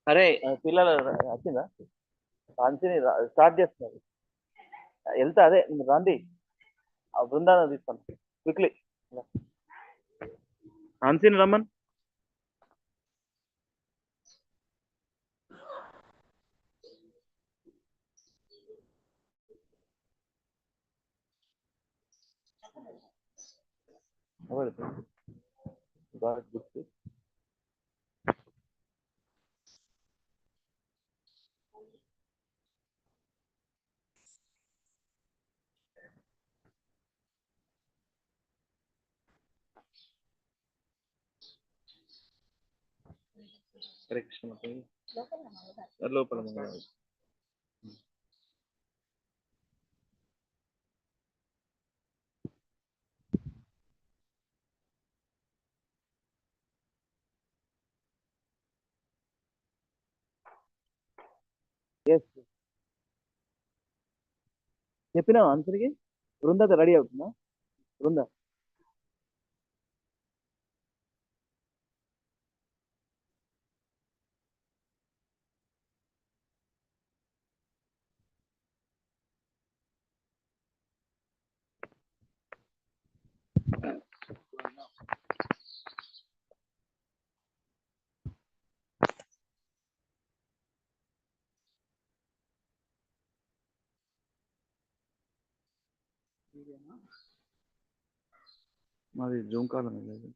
అరే పిల్లలు వచ్చిందా? ఝాన్సీని స్టార్ట్ చేస్తున్నారు. వెళ్తా అదే రండి, ఆ బృందాన్ని తీస్తాను క్విక్లీ. ఝాన్సీని రమ్మన్. హరే కృష్ణ. లోపల చెప్పినా ఆన్సర్కి. బృంద రెడీ అవుతుందా? బృంద మాది జూమ్ కాల్ అనేది.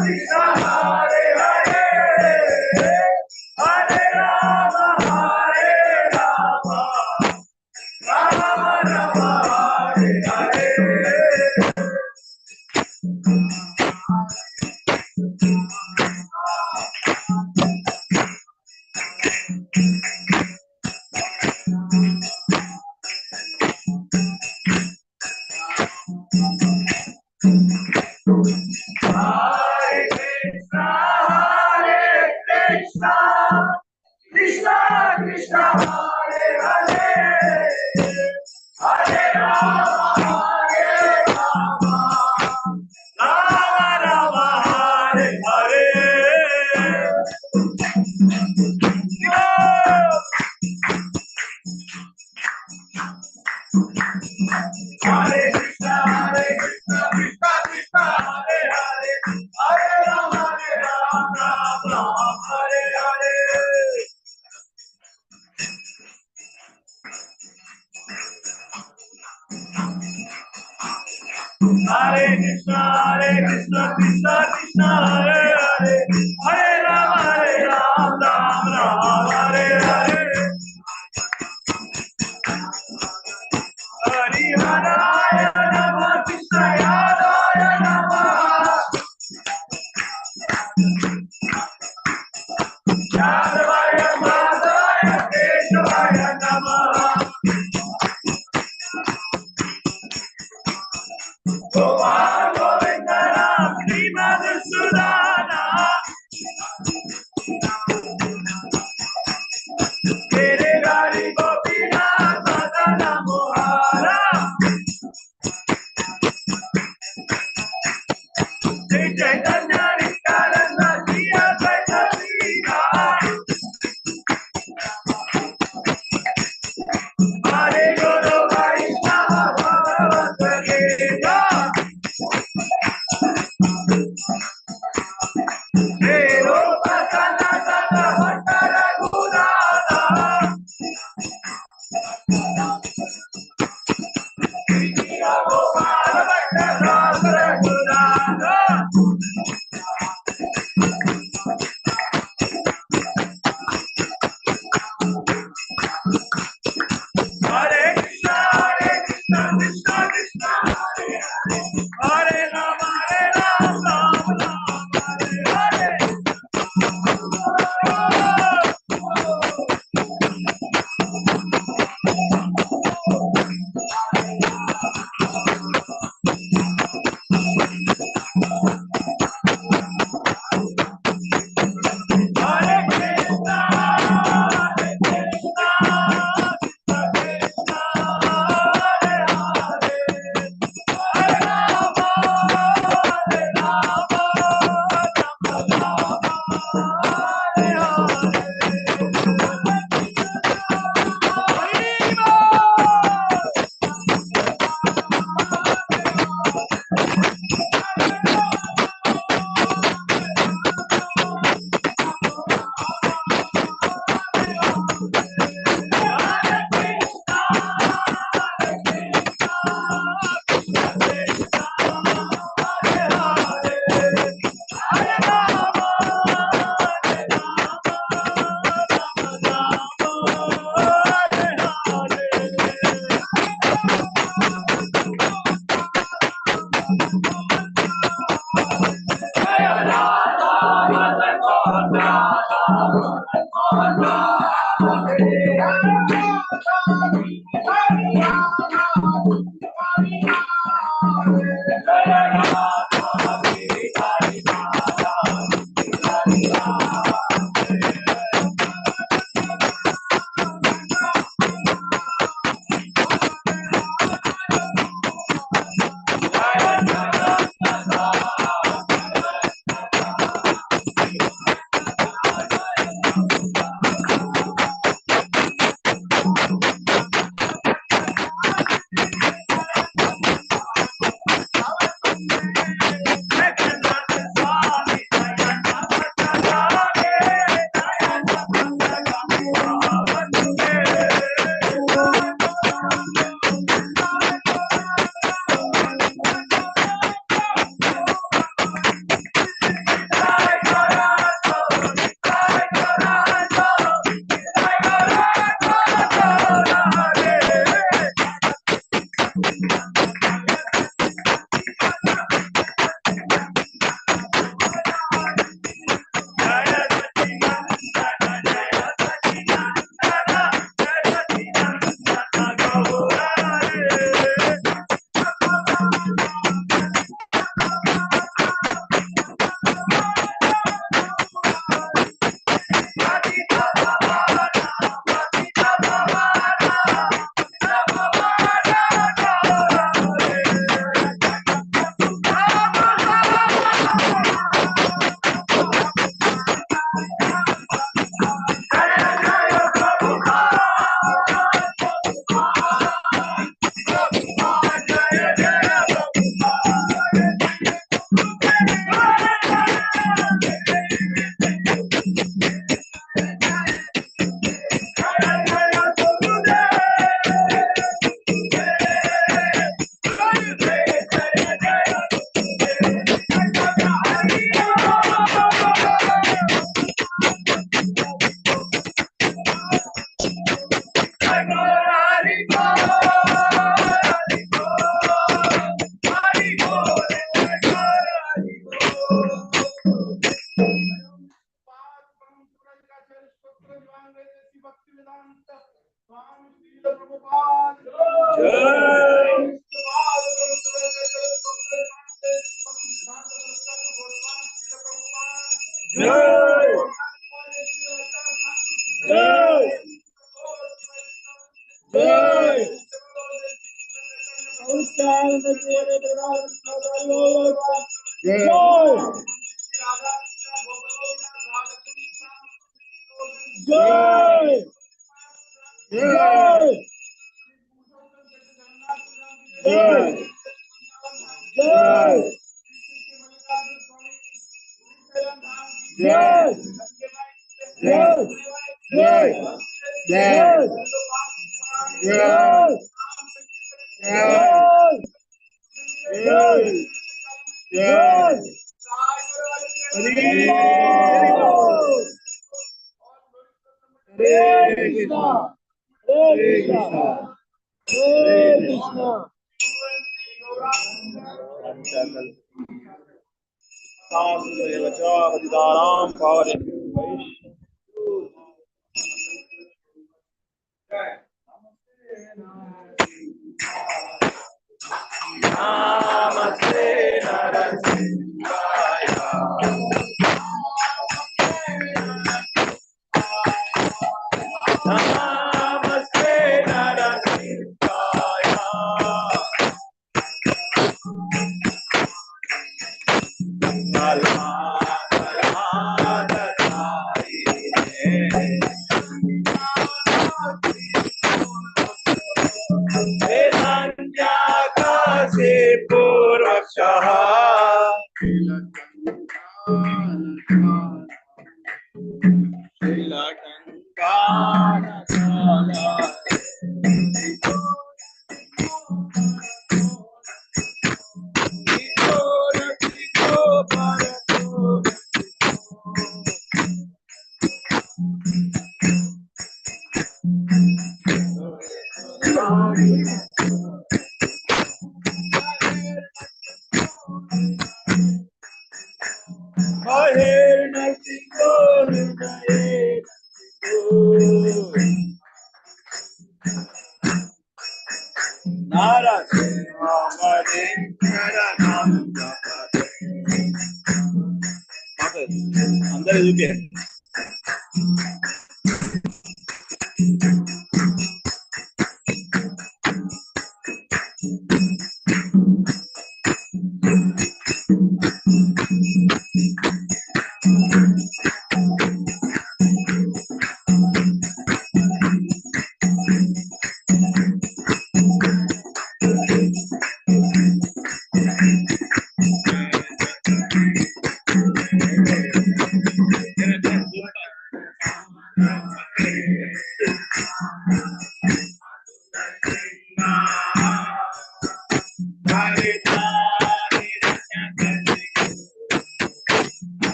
Krishna Hare Hare Hare Rama Rama Rama Hare Hare Hare Krishna, Krishna Krishna, Hare Hare, Hare Rama, Rama Rama, Hare Hare. Hare Krishna, Krishna Krishna, Hare Hare, Hare Rama, Rama Hare Hare. Hare Krishna, Krishna Krishna, Hare Hare, Hare Rama, Rama Hare Hare. Hari Haraya Namah, Krishna Yaraya Namah, Yadavaya Madhaya Keshavaya Namah, Gopal Govinda Ram Shri Madhusudana, Giridhari Gopinath Madana Mohara, Jai Chaitanya Nityananda Jai Advaita Leela,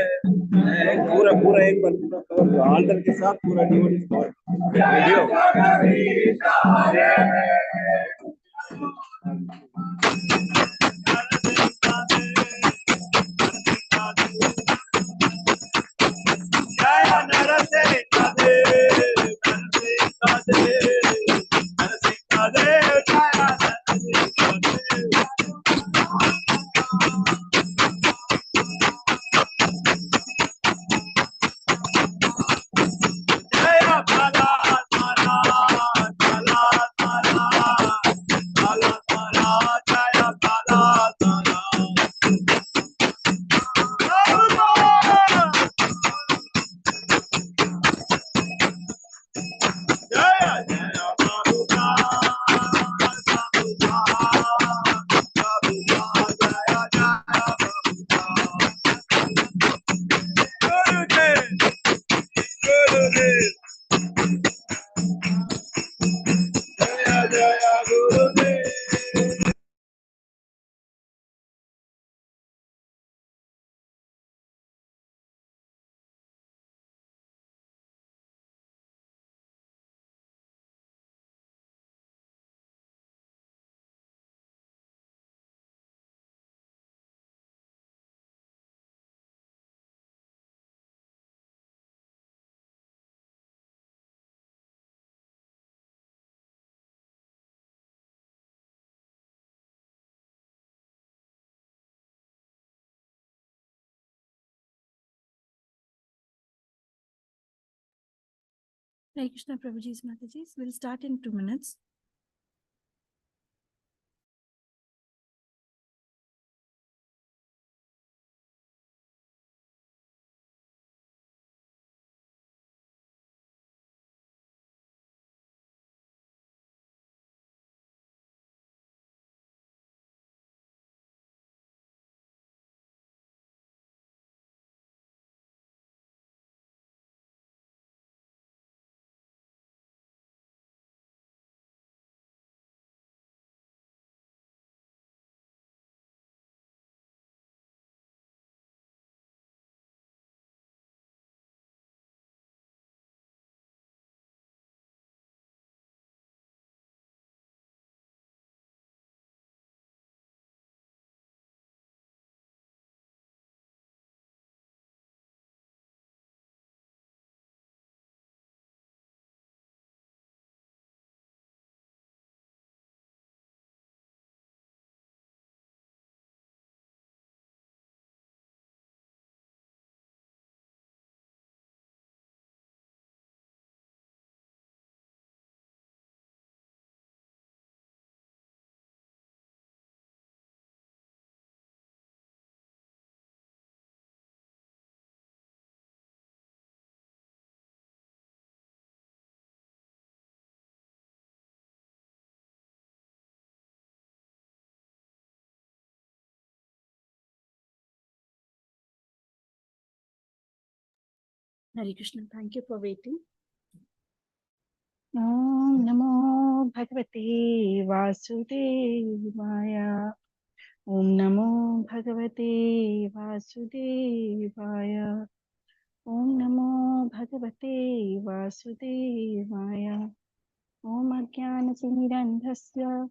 पूरा पूरा एक बार पूरा cover alter के साथ पूरा devotees cover video Gurudev. Jaya Jaya Gurudev. Hare Krishna Prabhuji's Mataji's. We'll start in 2 minutes. Hare Krishna. Thank you for waiting. Om Namo Bhagavate Vasudevaya. Om Namo Bhagavate Vasudevaya. Om Namo Bhagavate Vasudevaya. Om Ajnanatirandhasya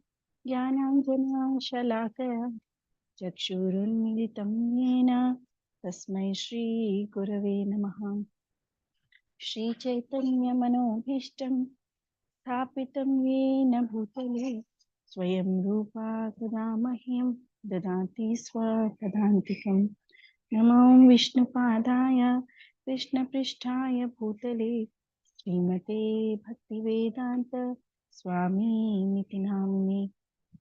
Jnananjana Shalakaya Chakshurunmilitam Yena Tasmai Shri Gurave Namaha. Shri Chaitanya Manobhishtam Thapitam Yena Bhutale Swayam Rupa Kadamahyam Dadanti Swatadantikam. Namo Vishnupadaya Krishna Prishtaya Bhutale Srimate Bhaktivedanta Swami Niti Namine.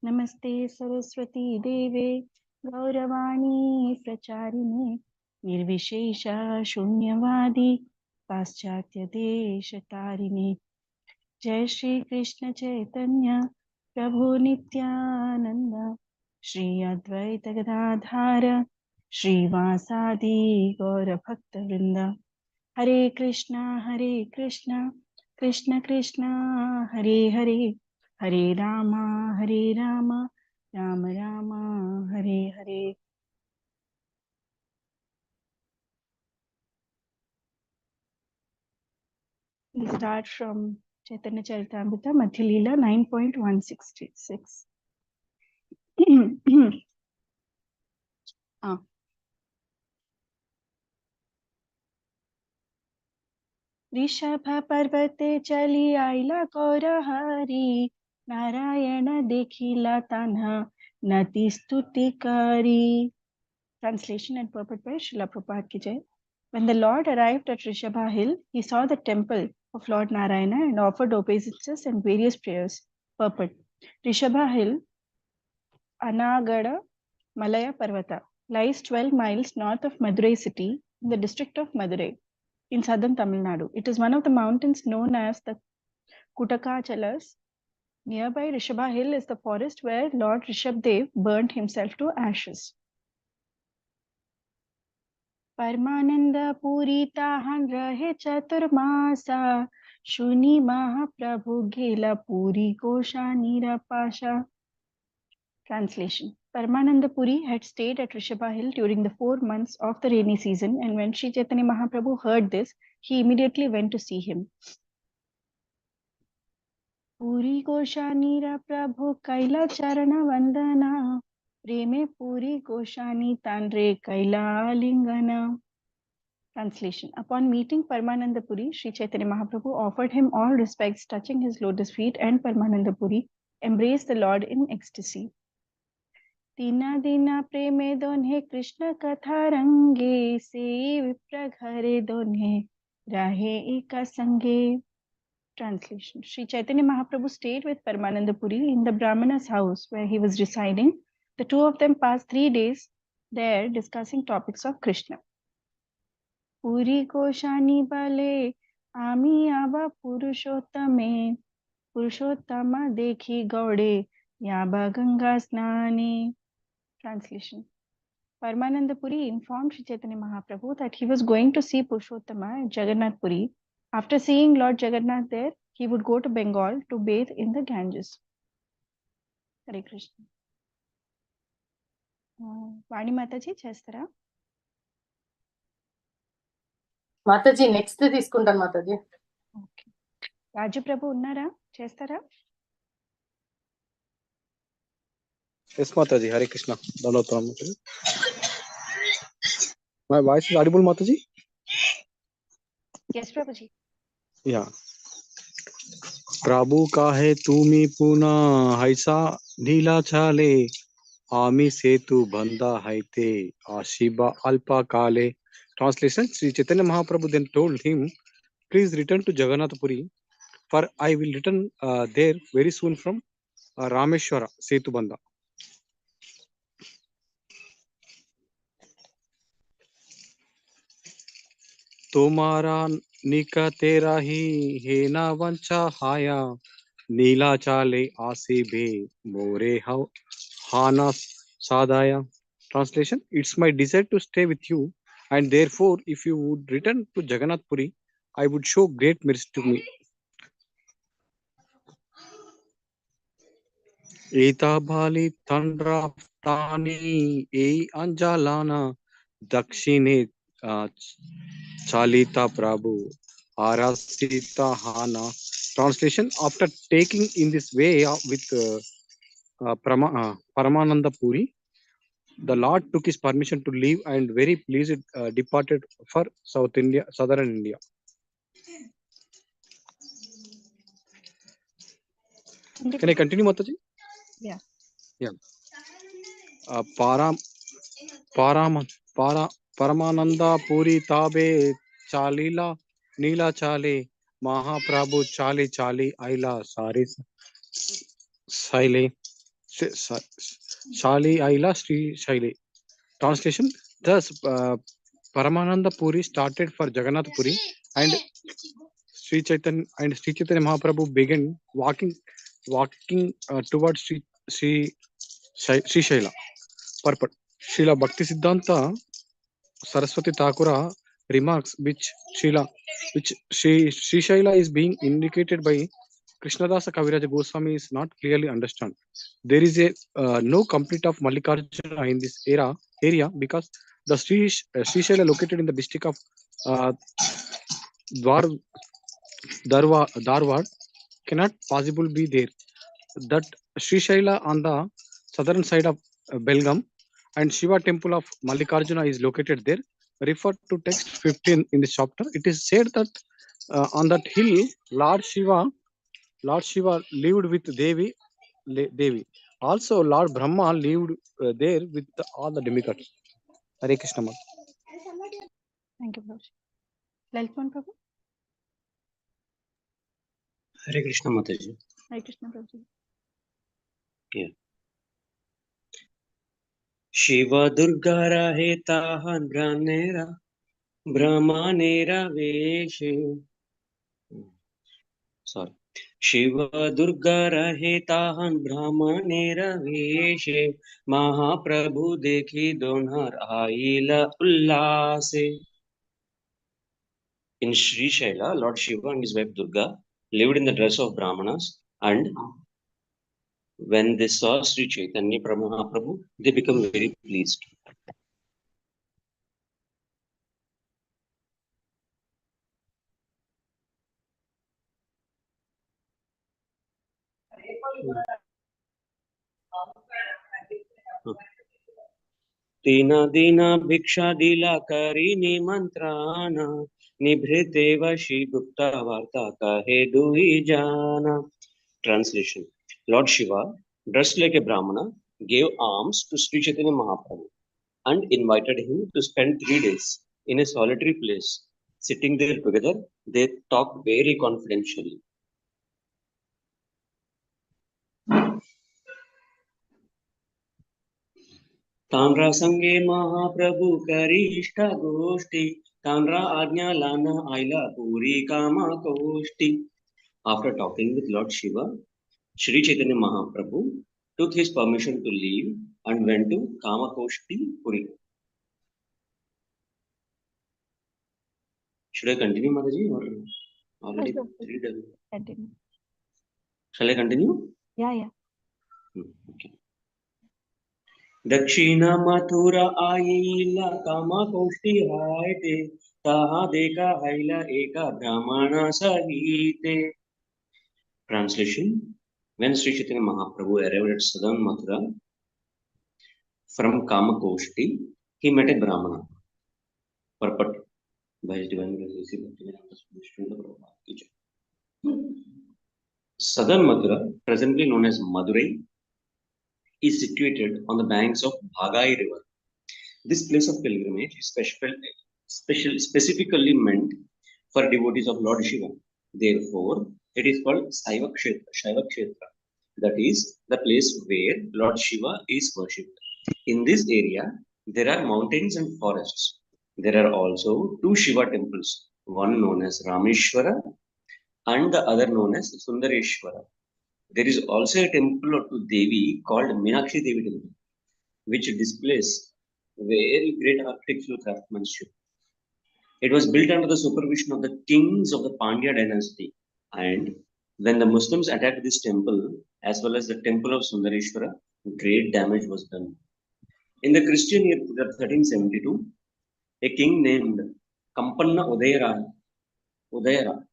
Namaste Saraswati Deve Gauravani Pracharine Nirvishesha Shunyavadi Paschatya Deshatarine. Jai Shri Krishna Chaitanya Prabhu Nityananda Shri Advaita Gadadhara Shri Vasadi Gaura Bhakta Vrinda. Hare Krishna Krishna Krishna Hare Hare Hare Rama Rama Rama Hare Hare. We start from Chaitanya Charitamrita Madhya Leela 9.166. Rishabh पर्वते चली आईला कौर हरी नारायण देखिला तान्हा नति स्तुति करी. Translation and purport by Srila Prabhupada ki jai. When the Lord arrived at Rishabha Hill, he saw the temple of Lord Narayana and offered obeisances and various prayers. Purport. Rishabha Hill, Anagada Malaya Parvata, lies 12 miles north of Madurai city in the district of Madurai in southern Tamil Nadu. It is one of the mountains known as the Kutakachalas. Nearby Rishabha Hill is the forest where Lord Rishabdev burned himself to ashes. परमानंद पुरी ताहान रहे चतुर्मासा शुनी महाप्रभु गेला पुरी कोशा निरपाशा. Translation. Paramananda Puri had stayed at Rishabha Hill during the 4 months of the rainy season, and when Sri Chaitanya Mahaprabhu heard this, he immediately went to see him. Puri Goshanira Prabhu Kaila Charana Vandana Preme Puri Goshani Tanre Kaila Lingana. Translation. Upon meeting Paramananda Puri, Sri Chaitanya Mahaprabhu offered him all respects, touching his lotus feet, and Paramananda Puri embraced the Lord in ecstasy. दीना दीना प्रेमे दोन्हे कृष्ण कथा रंगे से विप्र घरे दोन्हे राहे एका संगे. Translation. Sri Chaitanya Mahaprabhu stayed with Paramananda Puri in the Brahmana's house where he was residing. The two of them passed 3 days there discussing topics of Krishna. Puri Goshani Bale Ami Aba Purushottame Purushottama Dekhi Gaude Yaba Ganga Snane. Translation. Paramananda Puri informed Sri Chaitanya Mahaprabhu that he was going to see Purushottama at Jagannath Puri. After seeing Lord Jagannath there, he would go to Bengal to bathe in the Ganges. Hare Krishna. Vani Mataji, chestara. Mataji, next తీసుకుంటాను Mataji. Okay. Raju Prabhu unnara? Chestara? Yes, Mataji. Hare Krishna. Dandavat Mataji. My voice is audible, Mataji? Yes, Prabhuji. Yeah. प्रभु काहे तुमी पुना हैसा ढीला छाले आमी सेतु बंदा हैते आशिबा अल्पा काले. Translation. Sri Chaitanya Mahaprabhu then told him, please return to Jagannath Puri, for I will return there very soon from Rameshwara Setu Banda. तुम्हारा निका तेरा ही है ना वंचा हाया नीला चाले आसे बे मोरे हाना sadaya. Translation. It's my desire to stay with you, and therefore if you would return to Jagannath Puri, I would show great mercy to me. Eta bali tandra tani e anjalana dakshine Chalita Prabhu Arasita Hana. Translation. After taking in this way with Paramananda Puri, the Lord took his permission to leave and very pleased departed for southern India. Can I continue, Mataji? Yeah. Yeah. Paramananda Puri Tabe Chalila Nila Chale Mahaprabhu Chali Chali Aila Saris Saile Shali Aila Sri Shaile. Translation. Thus, Paramananda Puri started for Jagannath Puri, and Sri Chaitanya Mahaprabhu began walking towards Sri Shaila. Purport. Srila Bhakti Siddhanta Saraswati Thakura remarks which Sri Shaila is being indicated by Krishnadasa Kaviraja Goswami is not clearly understood. There is a no complete of Mallikarjuna in this area because the Sri Shaila located in the district of Dharwad cannot possible be there. That Sri Shaila on the southern side of Belgaum and Shiva temple of Mallikarjuna is located there. Refer to text 15 in this chapter. It is said that on that hill, Lord Shiva lived with Devi. Also, Lord Brahma lived there with all the demigods. Hare Krishna. Thank you, Prabhuji. Lalpan Prabhu. Hare Krishna Mataji. Hare Krishna Prabhuji. Yeah. Shiva Durga Rahe Tahan Brahmanera Veshe. Sorry. Shiv Durga रहे ताहन ब्राह्मणे रवेशे महाप्रभु देखी दोनहर आइला उल्लासे. In Sri Shaila, Lord Shiva and his wife Durga lived in the dress of Brahmanas, and when they saw Sri Chaitanya Mahaprabhu, they became very pleased. तीना दीना भिक्षा दिला करी निमंत्राना निभृते वशी गुप्ता वार्ता कहे दुही जाना. Translation: Lord Shiva, dressed like a Brahmana, gave alms to Sri Chaitanya Mahaprabhu and invited him to spend 3 days in a solitary place. Sitting there together, they talked very confidentially. Tamra संगे महाप्रभु करी इष्टा गोष्ठी ताम्रा आज्ञा लाना आइला पूरी कामा कोष्ठी. After talking with Lord Shiva, Sri Chaitanya Mahaprabhu took his permission to leave and went to Kamakoshti Puri. Should I continue, Mataji, or already three done? Continue. Shall I continue? Yeah. Okay. दक्षिण मथुरा आईला कामाकोष्टी हायते तहा देखा हैला एका ब्राह्मणा सहिते. Translation: When Sri Chaitanya Mahaprabhu arrived at southern Mathura from Kamakoshti, he met a Brahmana. Purport by his divine grace. Southern Mathura, presently known as Madurai, is situated on the banks of Bhagai river. This place of pilgrimage is specifically meant for devotees of Lord Shiva. Therefore, it is called Shaiva Kshetra. That is the place where Lord Shiva is worshipped. In this area, there are mountains and forests. There are also two Shiva temples, one known as Rameshwara and the other known as Sundareshwara. There is also a temple to Devi called Meenakshi Devi Temple, which displays very great architectural craftsmanship. It was built under the supervision of the kings of the Pandya dynasty, and when the Muslims attacked this temple as well as the temple of Sundareshwara, great damage was done. In the Christian year 1372, a king named Kampanna Udayara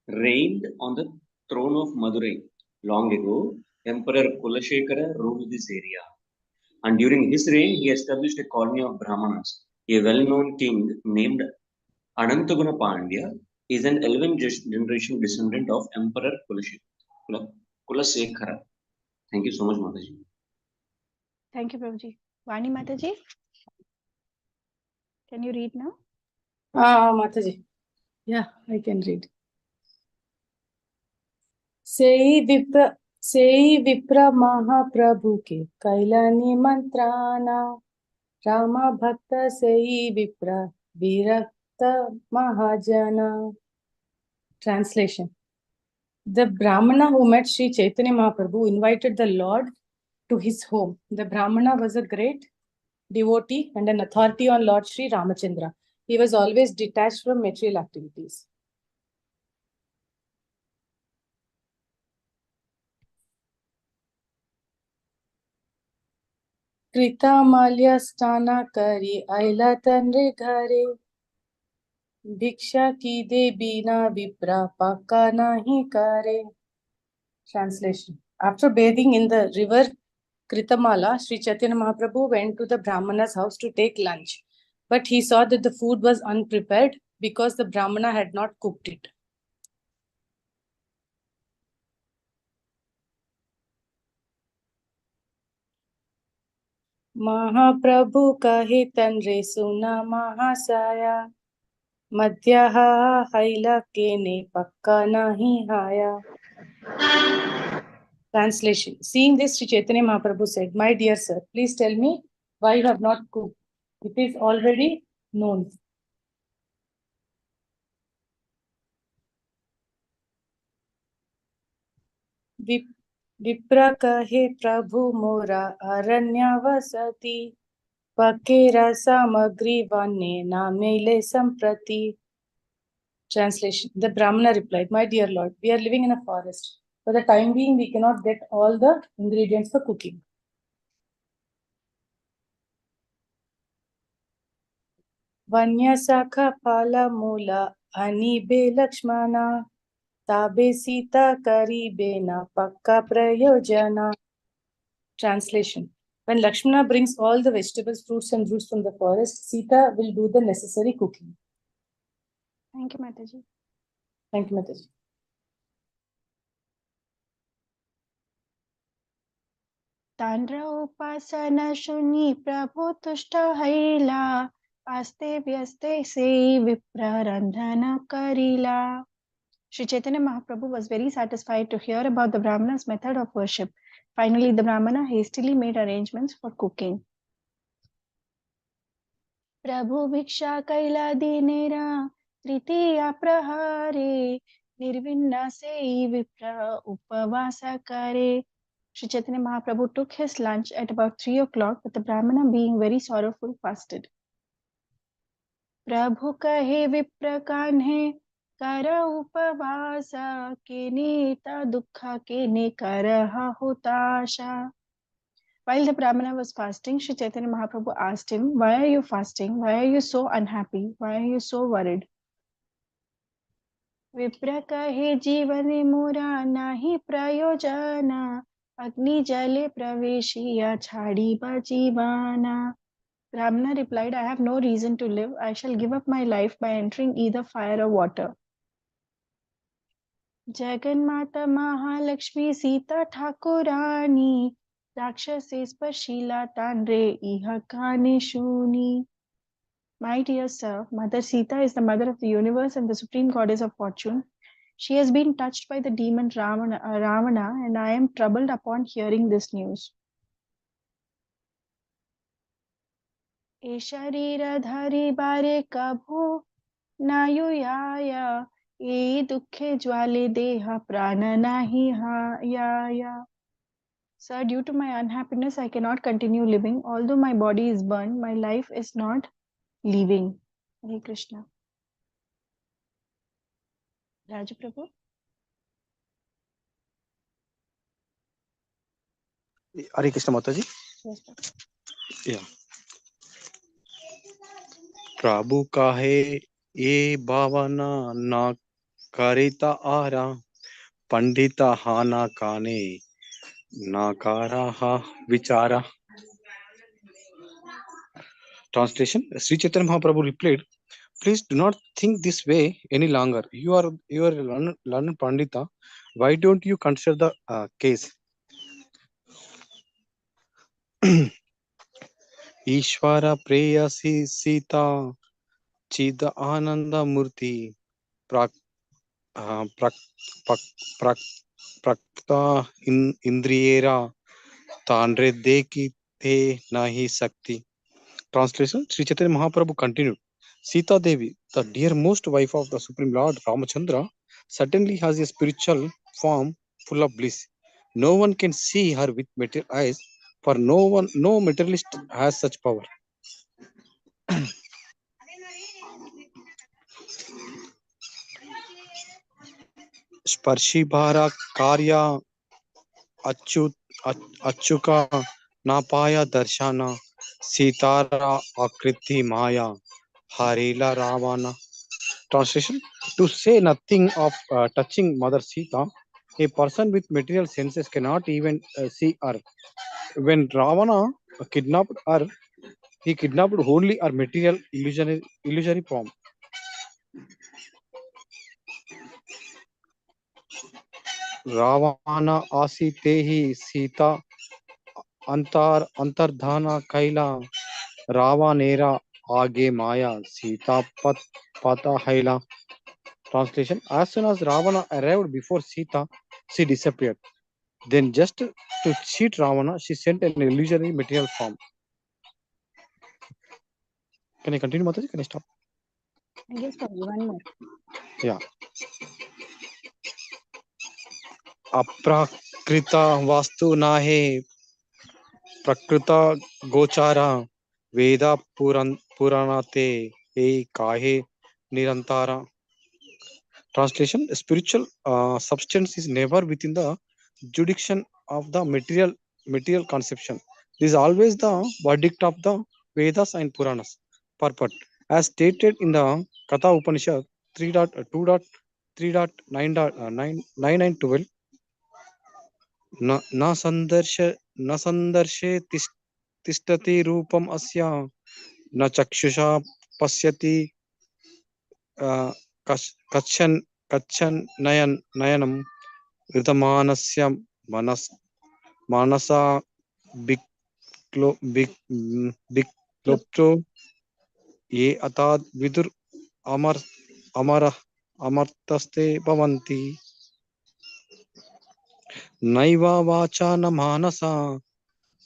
reigned on the throne of Madurai. Long ago, Emperor Kulashekara ruled this area, and during his reign, he established a colony of Brahmanas. A well-known king named Anantaguna Pandya is an 11th generation descendant of Emperor Kulasekara. Thank you so much, Mataji. Thank you, Prabhuji. Vani Mataji, can you read now? Mataji. Yeah, I can read. Sei Vipra Mahaprabhu ke Kailani Mantrana Rama Bhakta Sei Vipra Virakta Mahajana. Translation: The Brahmana who met Sri Chaitanya Mahaprabhu invited the Lord to his home. The Brahmana was a great devotee and an authority on Lord Sri Ramachandra. He was always detached from material activities. Krita Malya Stana Kari Aila Tanre Ghare Bhiksha ki de bina vipra pakka nahi kare. Translation: After bathing in the river Kritamala, Sri Chaitanya Mahaprabhu went to the Brahmana's house to take lunch. But he saw that the food was unprepared because the Brahmana had not cooked it. Mahaprabhu kahe tanre suna mahasaya Madhya haila kene pakka nahi haya. Translation: Seeing this, Sri Chaitanya Mahaprabhu said, My dear sir, please tell me why you have not cooked. It is already known. विप्र कहे प्रभु मोरा अरण्यवसति पकेरा सामग्री वने ना मिले संप्रति. Translation. The Brahmana replied, "My dear Lord, we are living in a forest. For the time being, we cannot get all the ingredients for cooking. Vanya Sakha Pala Mula Anibe Lakshmana Tabe Sita Karibena Pakka Prayojana." Translation. When Lakshmana brings all the vegetables, fruits and roots from the forest, Sita will do the necessary cooking. Thank you, Mataji. Thank you, Mataji. तांड्र उपासना शुनि प्रभु तुष्ट हैला आस्ते व्यस्ते से विप्र रंधन करिला. Sri Chaitanya Mahaprabhu was very satisfied to hear about the Brahmana's method of worship. Finally, the Brahmana hastily made arrangements for cooking. प्रभु भिक्षा कैला दिनेरा तृतीया प्रहारे निर्विन्ना से विप्र उपवास करे. Sri Chaitanya Mahaprabhu took his lunch at about 3 o'clock, but the Brahmana, being very sorrowful, fasted. प्रभु कहे विप्र कान्हे कर उपवास के नेता दुख के ने करहा होताशा. While the Brahmana was fasting, Sri Chaitanya Mahaprabhu asked him, "Why are you fasting? Why are you so unhappy? Why are you so worried?" विप्र कहे जीवन मोरा नाही प्रयोजना अग्नि जले प्रवेशिया छाड़ी जीवाना. Brahmana replied, "I have no reason to live. I shall give up my life by entering either fire or water." जगन्माता महालक्ष्मी सीता ठाकुरानी राक्षसे स्पर्शीला तांड्रे इह काने शूनी. My dear sir, Mother Sita is the mother of the universe and the supreme goddess of fortune. She has been touched by the demon Ravana, and I am troubled upon hearing this news. ए शरीर धरि बारे कभू नायुयाया ए दुखे ज्वाले देह प्राण नाहि हाया. Sir, due to my unhappiness, I cannot continue living. Although my body is burned, my life is not leaving. Hare Krishna. Raju Prabhu. Hare Krishna Mataji. Yes, Prabhu. Yeah. प्रभु काहे ये भावना ना करिता आरा पंडिता हाना काने नाकारा vichara. Translation. Sri Chaitanya Mahaprabhu replied, "Please do not think this way any longer. You are a learned Pandita. Why don't you consider the case? Ishvara preyasi Sita Chida Ananda Murti Prak Prak Prak Prak Prakta Indriyera Tandre Deki Te Nahi Sakti." Translation. Sri Chaitanya Mahaprabhu continued, "Sita Devi, the dearmost wife of the Supreme Lord Ramachandra, certainly has a spiritual form full of bliss. No one can see her with material eyes, for no materialist has such power. Sparshi Bhara Karya Achuka Napaya Darshana Sitara Akriti Maya Harila Ravana." Translation. To say nothing of touching Mother Sita, a person with material senses cannot even see her. When Ravana kidnapped her, he kidnapped only her material illusory form. Ravana asitehi Sita antardhana kaila Ravanera age maya Sita pata haila. Translation. As soon as Ravana arrived before Sita, she disappeared. Then, just to cheat Ravana, she sent an illusory material form. Can I continue, Mataji? Can I stop? Yes, Prabhu. One more. Yeah. कृता वास्तु नाहे प्रकृत गोचारा वेदा पुराणाते ए काहे nirantara. Translation: spiritual substance is never within the jurisdiction of the material conception. This is always the verdict of the Vedas and Puranas. Purport: as stated in the Katha Upanishad 3.2.3.9 and 12, न संदर्श न संदर्शे तिष्ठति रूपम अस्या न चक्षुषा पश्यति कच्छन कच्छन नयनम ऋतमानस्य मनस मानसा बिक्लोप्तो ये अताद विदुर अमर अमर अमर्तस्ते भवन्ति नैव वाचा न मानसा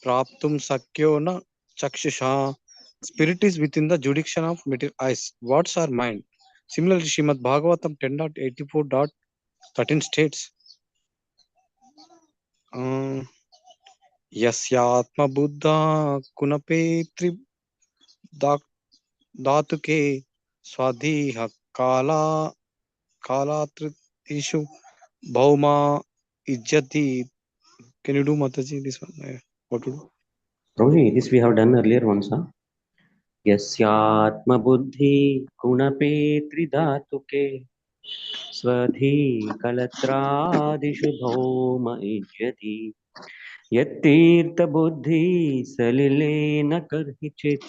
प्राप्तुम शक्यो न चक्षुषा. Spirit is within the jurisdiction of material eyes. Words are mind. Similarly, Srimad Bhagavatam 10.84.13 states, यस्यात्म Buddha कुनपे धातुके स्वाधीह काला कालात्रिषु भौमा इज्जति. Can you do Mataji this one? What to do? Prabhuji, this we have done earlier once. यस्यात्म बुद्धि गुणपे त्रिधातुके स्वधि कलत्रादिषु भौम इज्यति यत्तीर्थ बुद्धि सलिलेन कर्हिचित्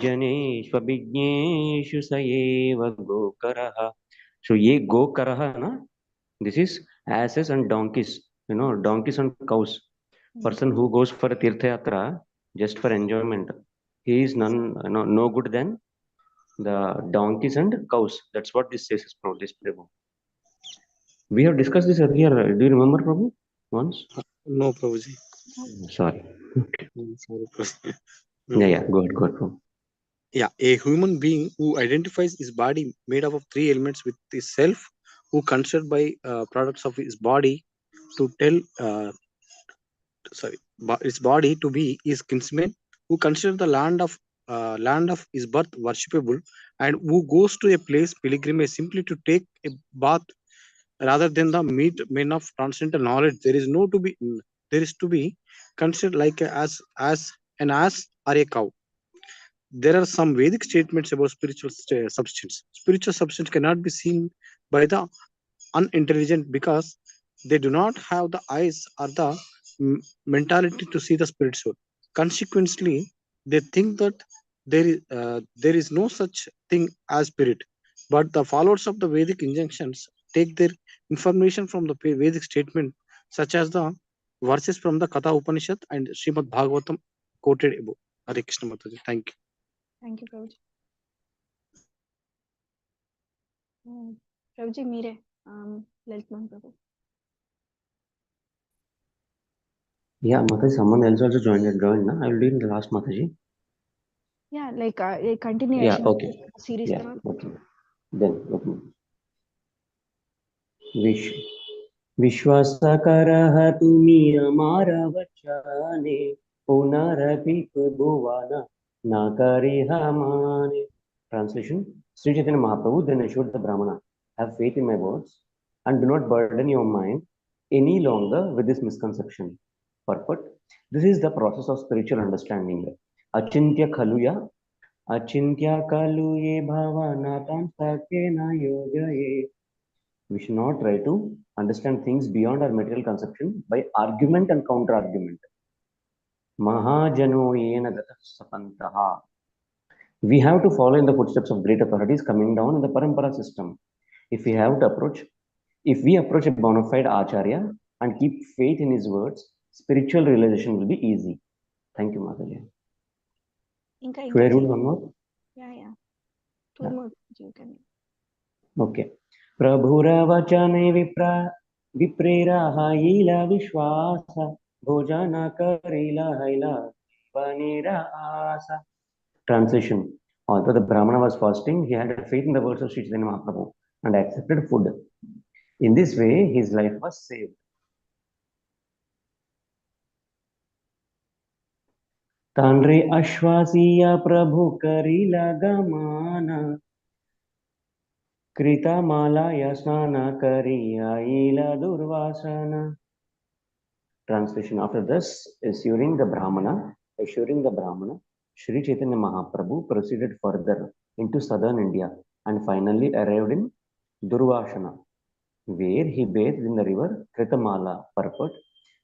जनेष्वभिज्ञेषु स एव गोकरः. So ye gokarah na, this is asses and donkeys, donkeys and cows. Person who goes for a tirtha yatra just for enjoyment, he is no good than the donkeys and cows. That's what this says, Prabhu. We have discussed this earlier. Do you remember, Prabhu? Once? No, Prabhuji. Sorry. Sorry, Prabhuji. Yeah, go ahead, Prabhu. Yeah, a human being who identifies his body made up of three elements with his self, who considered by products of his body to tell his body to be his kinsman, who consider the land of his birth worshipable, and who goes to a place pilgrimage simply to take a bath rather than the meet men of transcendental knowledge. There is to be considered like as an ass or a cow. There are some Vedic statements about spiritual substance. Spiritual substance cannot be seen by the unintelligent because they do not have the eyes or the mentality to see the spirit soul. Consequently, they think that there is no such thing as spirit. But the followers of the Vedic injunctions take their information from the Vedic statement, such as the verses from the Katha Upanishad and Srimad Bhagavatam quoted above. Hare Krishna Mataji. Thank you. Thank you, Prabhuji. Prabhuji, Mire, Lalitman Prabhu. Yeah, Mataji, someone else also joined, na? I will do it in the last, Mataji. Yeah, like a continuation. Yeah, okay. Series. Yeah, okay. Then, okay. विश्वासकरः तुमी हमारा वचने पुनरपि भुवन न करे हमाने. Translation: Sri Chaitanya Mahaprabhu then assured the Brahmana, have faith in my words and do not burden your mind any longer with this misconception. Purport: this is the process of spiritual understanding. Achintya khaluya achintya kaluye bhavanatam sakena yogaye. We should not try to understand things beyond our material conception by argument and counter argument. Mahajano yena sapantaha. We have to follow in the footsteps of great authorities coming down in the parampara system. If we approach a bona fide acharya and keep faith in his words, spiritual realization will be easy. Thank you, Madhya. Should I read one more? Yeah. Two more. You can. Okay. प्रभुरवचने विप्रेराहैला विश्वास भोजन करेला हैला बनेरा आशा. Translation: although the Brahmana was fasting, he had faith in the words of Sri Chaitanya Mahaprabhu and accepted food. In this way, his life was saved. तांड्रे अश्वासीया प्रभु करिला गमाना कृतमालाया स्नान करि आइला दुर्वासना. Translation after this, assuring the Brahmana, Sri Chaitanya Mahaprabhu proceeded further into southern India and finally arrived in Durvashana, where he bathed in the river Kritamala, purport.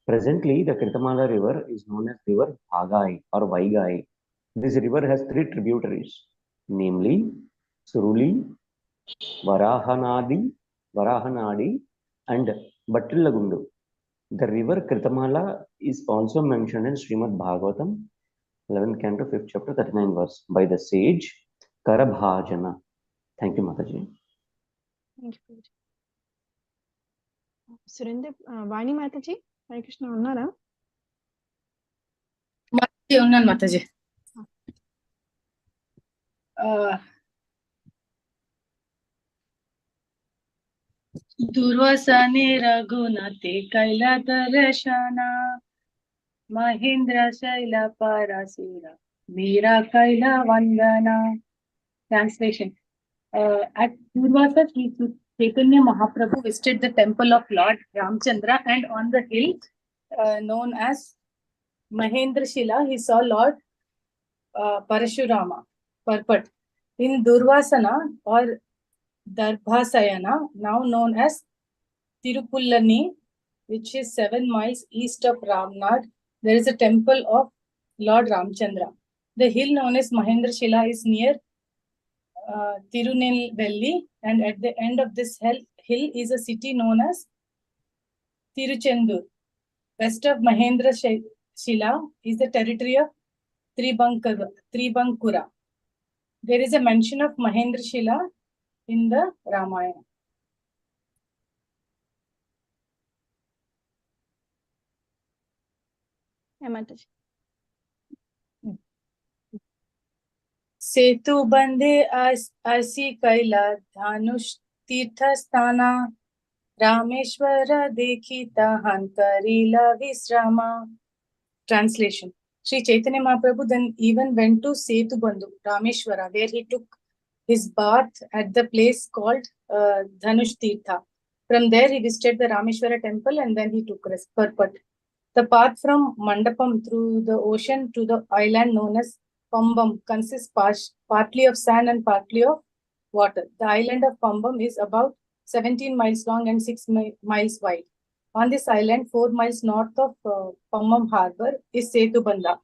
Presently, the Kritamala river is known as river Bhagai or Vaigai. This river has three tributaries, namely Suruli, Varahanadi and Battilagundu. The river Kritamala is also mentioned in Srimad Bhagavatam, 11th canto, 5th chapter, 39 verse, by the sage Karabhajana. Thank you, Mataji. Thank you, Guruji. Surendra, Vani Mataji, Hare Krishna unnara? Mataji unnan Mataji. दुर्वासने रघुनाथे Kaila Darshana Mahendra Shaila पारासुरा Meera Kaila Vandana. Translation. At Durvasa, Sri Chaitanya Mahaprabhu visited the temple of Lord Ramchandra, and on the hill known as Mahendra Shila, he saw Lord Parashurama, Purport. In Durvasana or Darbhasayana, now known as Tirupullani, which is 7 miles east of Ramnad, there is a temple of Lord Ramchandra. The hill known as Mahendra Shila is near Tirunelveli, and at the end of this hill is a city known as Tiruchendur. West of Mahendra Shila is the territory of Tribankura. There is a mention of Mahendra Shila in the Ramayana. Yeah, Mataji. सेतु बंधे आसी कैला धानुष तीर्थ स्थाना Rameshwar देखिता हंकरीला विश्रामा. Translation. Sri Chaitanya Mahaprabhu then even went to Setu Bandhu, Rameshwara, where he took his bath at the place called Dhanush Tirtha. From there, he visited the Rameshwara temple and then he took purport. The path from Mandapam through the ocean to the island known as Pambam consists partly of sand and partly of water. The island of Pambam is about 17 miles long and 6 miles wide. On this island, 4 miles north of Pambam harbor, is Setubandha,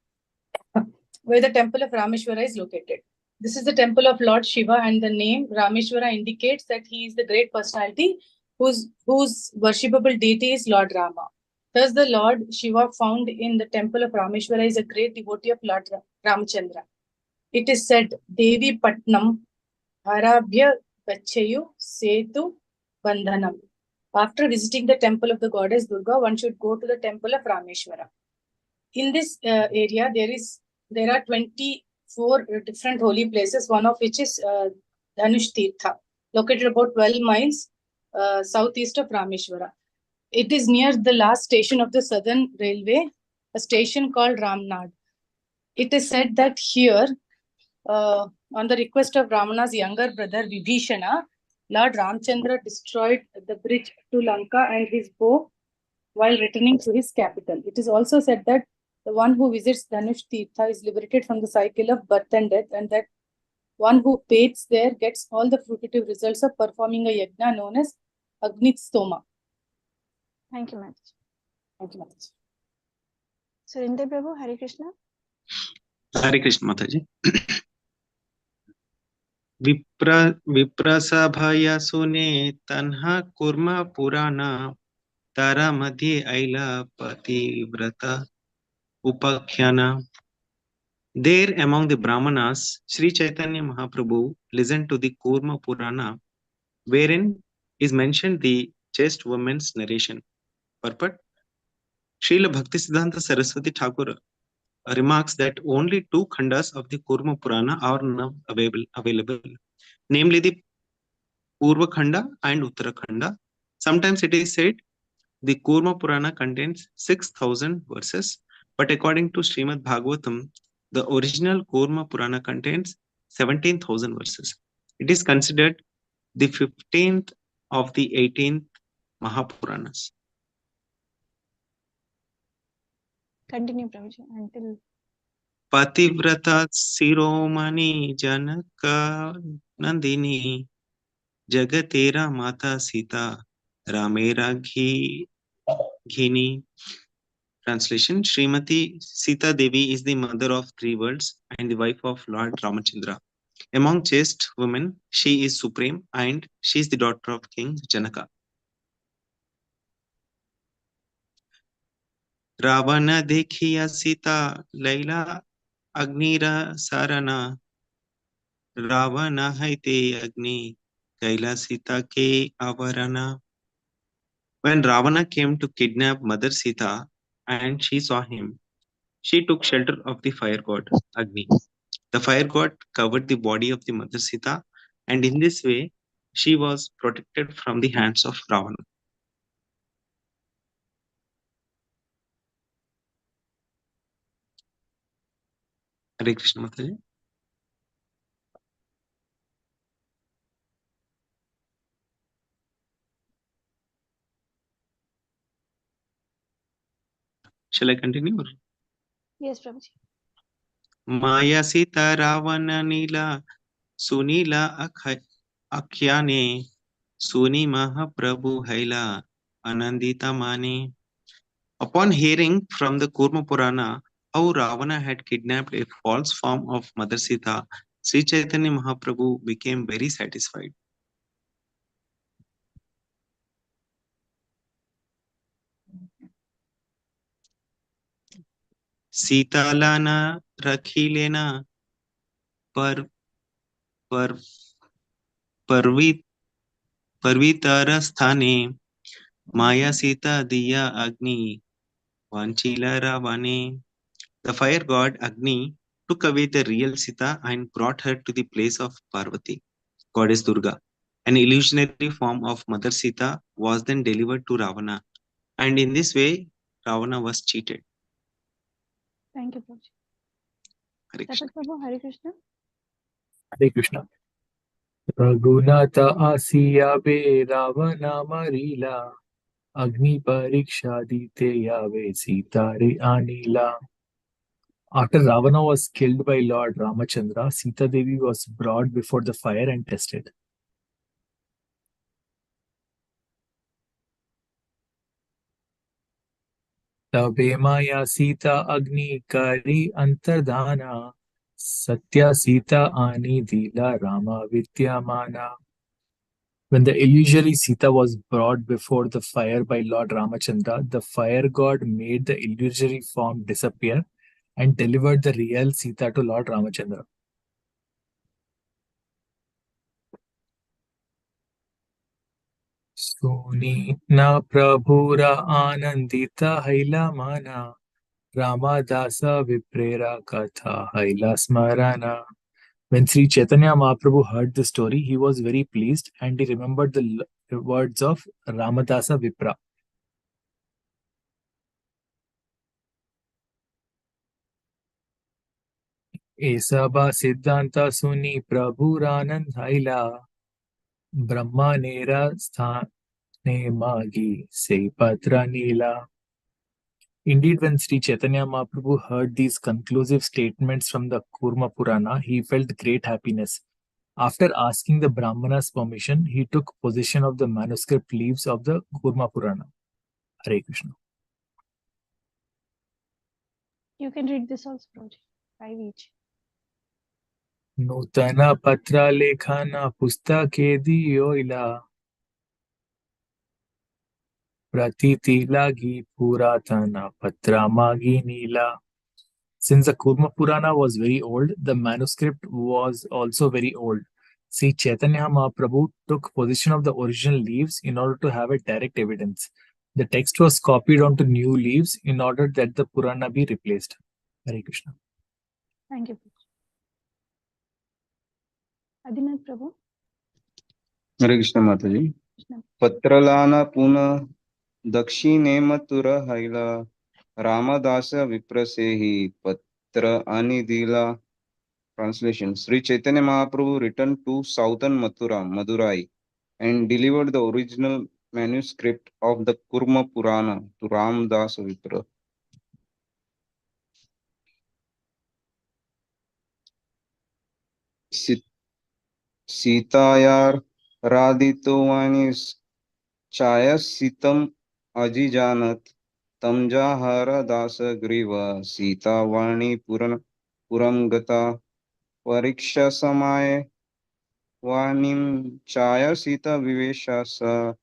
where the temple of Rameshwara is located. This is the temple of Lord Shiva, and the name Rameshwara indicates that he is the great personality whose worshipable deity is Lord Rama. Thus, the Lord Shiva found in the temple of Rameshwara is a great devotee of Lord Ramchandra. It is said, Devi Patnam Arabhya Gachayu Setu Bandhanam. After visiting the temple of the goddess Durga, one should go to the temple of Rameshwara. In this area, there are 24 different holy places, one of which is Dhanush Tirtha, located about 12 miles southeast of Rameshwara. It is near the last station of the Southern Railway, a station called Ramnad. It is said that here, on the request of Ravana's younger brother Vibhishana, Lord Ramchandra destroyed the bridge to Lanka and his bow while returning to his capital. It is also said that the one who visits Dhanush Tirtha is liberated from the cycle of birth and death, and that one who bathes there gets all the fruitive results of performing a yajna known as Agnit Stoma. Thank you, Mataji. Thank you, Mataji. Surendra Prabhu, Hare Krishna. Hare Krishna Mataji. विप्रसभया सुने तन्हा कुर्मा पुराना तारा मध्ये ऐला पतिव्रता उपाख्याना. There among the Brahmanas, Sri Chaitanya Mahaprabhu listened to the Kurma Purana, wherein is mentioned the chaste woman's narration. Purport. Srila Bhaktisiddhanta Saraswati Thakur remarks that only 2 khandas of the Kurma Purana are now available, namely the Purva Khanda and Uttara Khanda. Sometimes it is said the Kurma Purana contains 6,000 verses, but according to Srimad Bhagavatam, The original Kurma Purana contains 17,000 verses. It is considered the 15th of the 18th Mahapuranas. Continue, Prabhuji, until Pativrata Siromani Janaka Nandini Jagatera Mata Sita Ramera Ghini. Translation: Srimati Sita Devi is the mother of three worlds and the wife of Lord Ramachandra. Among chaste women, she is supreme and she is the daughter of King Janaka. Ravana dekhiya Sita Laila Agnira Sarana Ravana haite Agni Kaila Sita ke Avarana. When Ravana came to kidnap Mother Sita and she saw him, she took shelter of the fire god Agni. The fire god covered the body of the Mother Sita, and in this way, she was protected from the hands of Ravana. Hare Krishna Mataji. Shall I continue? yes, Prabhuji. Maya Sita Ravana Nila Sunila Akhyane Suni Mahaprabhu Haila Anandita Mane. Upon hearing from the Kurma Purana how Ravana had kidnapped a false form of Mother Sita, Sri Chaitanya Mahaprabhu became very satisfied. Sitalana Rakhilena पर पर पर्वित पर्वितर स्थाने Maya Sita Diya Agni Vanchila Ravane. The fire god Agni took away the real Sita and brought her to the place of Parvati, goddess Durga. An illusionary form of Mother Sita was then delivered to Ravana, and in this way, Ravana was cheated. Thank you, Prabhuji. Hare Krishna. Tapat Prabhu, Hare Krishna. Hare Krishna. Raghunatha Asiya Be Ravana Marila Agni Pariksha Dite Yave Sitare Anila. After Ravana was killed by Lord Ramachandra, Sita Devi was brought before the fire and tested. तबे माया सीता अग्नि करी अंतर्धाना Satya Sita Ani Dila Rama Vidyamana. When the illusory Sita was brought before the fire by Lord Ramachandra, the fire god made the illusory form disappear and delivered the real Sita to Lord Ramachandra. Sunina Prabhura Anandita Haila Mana Ramadasa Viprera Katha Haila Smarana. When Sri Chaitanya Mahaprabhu heard the story, he was very pleased and he remembered the words of Ramadasa Vipra. Esaba Siddhanta Suni Prabhu Ranand Haila Brahma Nera Sthane Magi Se Patra Nila. Indeed, when Sri Chaitanya Mahaprabhu heard these conclusive statements from the Kurma Purana, he felt great happiness. After asking the Brahmanas permission, he took possession of the manuscript leaves of the Kurma Purana. Hare Krishna. You can read this also, Prabhuji. 5 each. Nutana Patra Lekhana Pustake Diyoila Pratiti Lagi Puratana Patra Magi Nila. Since the Kurma Purana was very old, the manuscript was also very old. Sri Chaitanya Mahaprabhu took possession of the original leaves in order to have a direct evidence. The text was copied onto new leaves in order that the Purana be replaced. Hare Krishna. Thank you, Prabhuji. Adinath Prabhu. हरे कृष्ण माता जी Krishna. पत्रलाना पुनः दक्षिणे मथुर हैला रामदास विप्र से ही pitra ani dila. Translation: Sri Chaitanya Mahaprabhu returned to southern Madurai, and delivered the original manuscript of the Kurma Purana to Ramdas Vipra. Sitayar Raditovanis Chaya Sitam Ajijanat Tamjahara Dasa Griva Sita Vani Puram Gata Pariksha Samaye Vanim Chaya Sita Viveshasa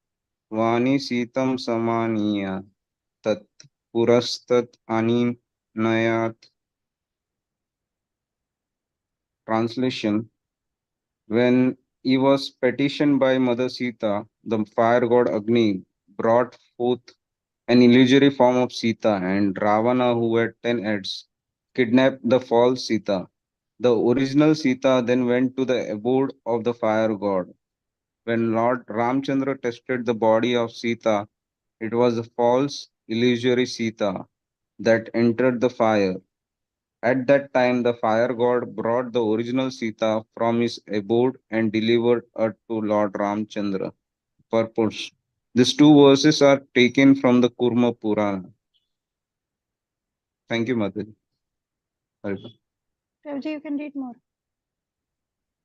Vani Sitam Samaniya Tat Purastat Aninayat. Translation: When he was petitioned by Mother Sita, the fire god Agni brought forth an illusory form of Sita, and Ravana, who had 10 heads, kidnapped the false Sita. The original Sita then went to the abode of the fire god. When Lord Ramchandra tested the body of Sita, it was the false illusory Sita that entered the fire. At that time, the fire god brought the original Sita from his abode and delivered her to Lord Ramchandra. Purpose: these two verses are taken from the Kurma Purana. Thank you, Mataji. Prabhuji, you can read more.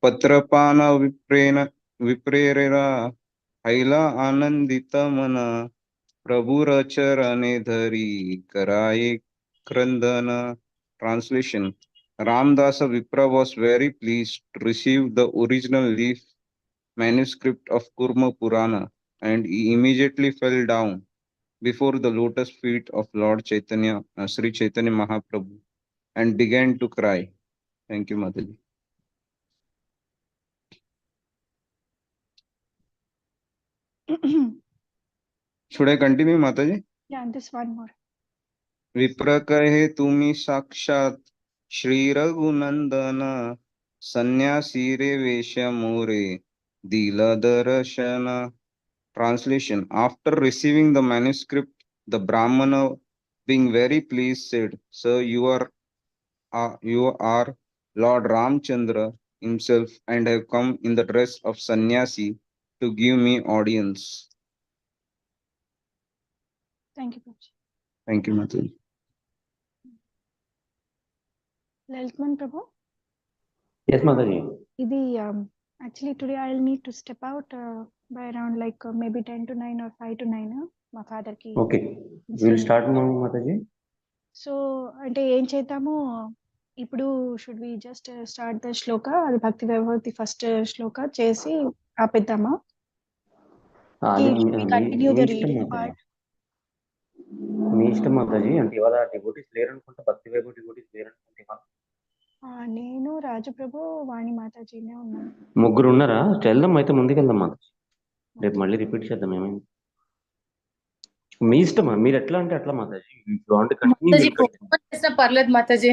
Patrapana viprera haila anandita mana prabhura charane dhari karaye krandana. Translation: Ramdasa Vipra was very pleased to receive the original leaf manuscript of Kurma Purana, and he immediately fell down before the lotus feet of Lord Chaitanya, Sri Chaitanya Mahaprabhu, and began to cry. Thank you, Mataji. Should I continue, Mataji? Yeah, and this one more. विप्र कहे तुम्ही साक्षात श्री रघुनंदन संन्यासी रे वेश मोरे दिल दर्शन. Translation: After receiving the manuscript, the Brahmana, being very pleased, said, Sir, you are Lord Ramchandra himself, and have come in the dress of sannyasi to give me audience. Thank you, Prabhuji. Thank you, Mataji. Lalitman Prabhu, Yes, Mataji. ఇది actually today I'll need to step out by around like maybe 10 to 9 or 5 to 9. మా father కి Okay. We'll insulin start now, Mataji. So అంటే ఏం చేద్దాము ఇప్పుడు should we just start the shloka అది భక్తి వైభవతి ఫస్ట్ శ్లోక చేసి ఆపేద్దామా అది కంటిన్యూ మీ ద ఇష్టం రీడింగ్ మాతాజీ. పార్ట్ మీ ఇష్టం మాతాజీ. అంటే ఇవాళ డివోటీస్ లేరనుకుంటే, భక్తి వైభవ్ డివోటీస్ లేరనుకుంటే ఇవాళ నేను రాజప్రభు వాణి మాతాజీనే ఉన్నాను. ముగ్గురు ఉన్నారా? వెళ్దాం అయితే, ముందుకెళ్దాం మాతాజీ. రేపు మళ్ళీ రిపీట్ చేద్దాం. ఏమైంది మీ ఇష్టమా, మీరు ఎట్లా అంటే అట్లా మాతాజీ. చేసిన పర్లేదు మాతాజీ,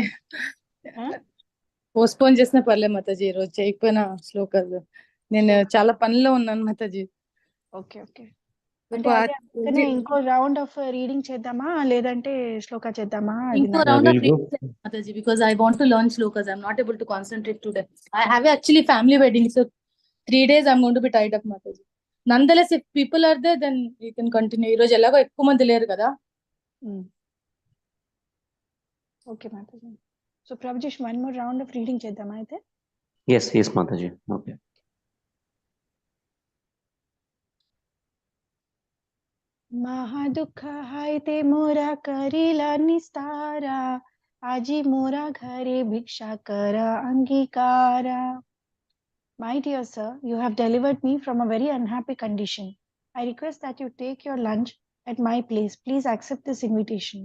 పోస్ట్పోన్ చేసిన పర్లేదు మాతాజీ. ఈ రోజు చేయకపోయినా శ్లోకాలు, నేను చాలా పనిలో ఉన్నాను మాతాజీ. ఓకే ఓకే, అంటే అదే అందుకనే ఇంకో రౌండ్ ఆఫ్ రీడింగ్ చేద్దామా లేదంటే శ్లోక చేద్దామా? ఇంకో round of reading Mataji, because I want to learn shlokas. I'm not able to concentrate today. I have actually family wedding, so 3 days I'm going to be tied up Mataji. Nonetheless, if people are there, then you can continue. ఈ రోజు ఎలాగో ఎక్కువ మంది లేరు కదా. Okay Mataji. So Prabhuji, one more round of reading చేద్దామా అయితే? Yes Mataji. Okay. महादुख हायते मोरा करीला निस्तारा, आजी मोरा घरे भिक्षा करा अंगीकारा. My dear sir, you have delivered me from a very unhappy condition. I request that you take your lunch at my place. Please accept this invitation.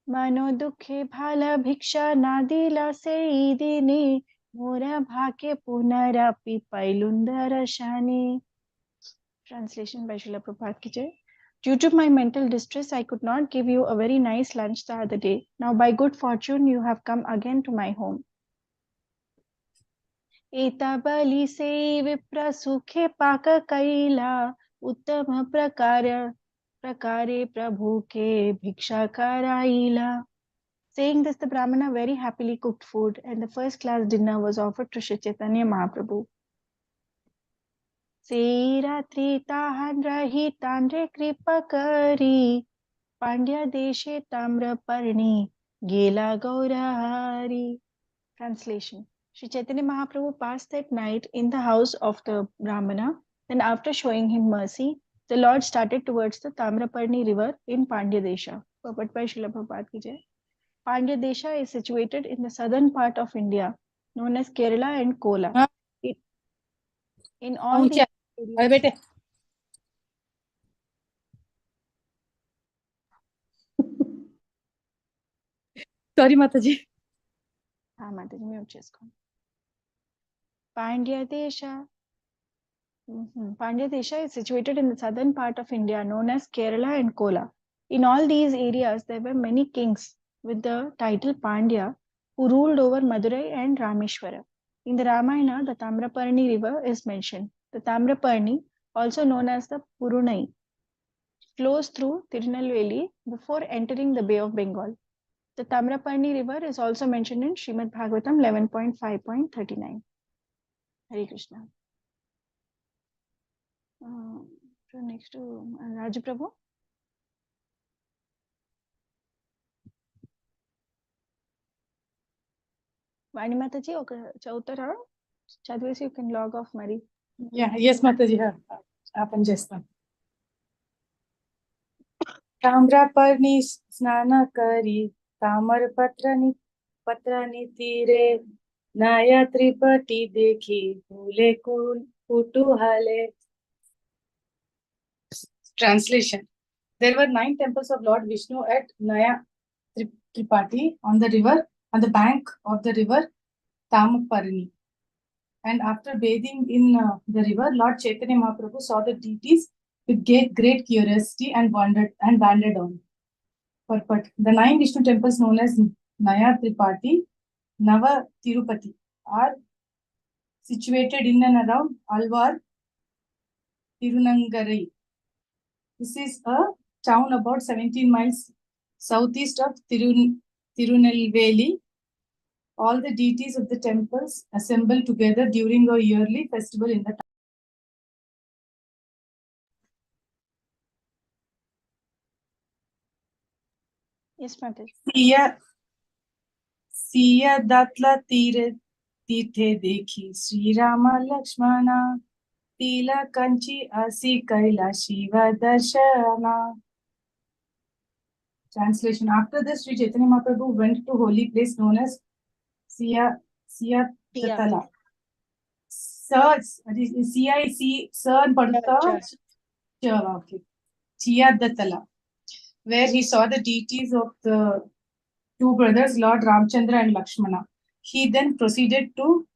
मनो दुखे भाला भिक्षा ना दिला से दिने, मोरा भाके पुनरापि पैलुंदर शाने. Translation by Srila Prabhupada ki jai. Due to my mental distress, I could not give you a very nice lunch the other day. Now by good fortune, you have come again to my home. एता बलि से विप्र सुखे पाक कैला, उत्तम प्रकारे प्रभु के भिक्षा कराइला. Saying this, the Brahmana very happily cooked food, and the first class dinner was offered to Sri Chaitanya Mahaprabhu. Sei ratri tahan rahi tandre kripa kari, Pandya deshe tamra parni, gela gaurahari. Translation. Sri Chaitanya Mahaprabhu passed that night in the house of the Brahmana. Then, after showing him mercy, the Lord started towards the Tamraparni river in Pandya Desha. Purport by Srila Prabhupada ki jai. Pandya Desha is situated in the southern part of India, known as Kerala and Kola. हाँ, In all these ऊंचा अरे areas, बेटे sorry माता जी Mataji, mute cheskondi. Pandya Desha. Pandya Desha is situated in the southern part of India, known as Kerala and Kola. In all these areas, there were many kings with the title Pandya who ruled over Madurai and Rameshwara. In the Ramayana, the Tamraparni river is mentioned. The Tamraparni, also known as the Purunai, flows through Tirunelveli before entering the Bay of Bengal. The Tamraparni river is also mentioned in Srimad Bhagavatam 11.5.39. Hare Krishna. So next to Raju Prabhu. Vani Mataji, ఒక చదువుతారా చదివేసి you can log off మరి. Yeah, yes माता जी हाँ आपण చేస్తాం ताम्रपर्णी स्नान करी तामर पत्रानी तीरे नया त्रिपटी देखी भूले कुतूहले. Translation. There were 9 temples of Lord Vishnu at Naya Tripati on the river, on the bank of the river Tamaparni. And after bathing in the river, Lord Chaitanya Mahaprabhu saw the deities with great curiosity and wandered on. Purport. The 9 Vishnu temples known as Naya Tripati, Nava Tirupati are situated in and around Alvar, Tirunangarai. This is a town about 17 miles southeast of Tirunelveli. All the deities of the temples assemble together during a yearly festival in the town. Yes, Mataji. Siya दातला तीर्थे देखी श्री राम लक्ष्मणा तिला कंची असी कैला शिव दर्शना. Translation. After this, Sri Chaitanya Mahaprabhu went to holy place known as Siya Tatala. CIC Sir Padutta okay. Chiyadatala, where he saw the deities of the two brothers, Lord Ramchandra and Lakshmana. He then proceeded to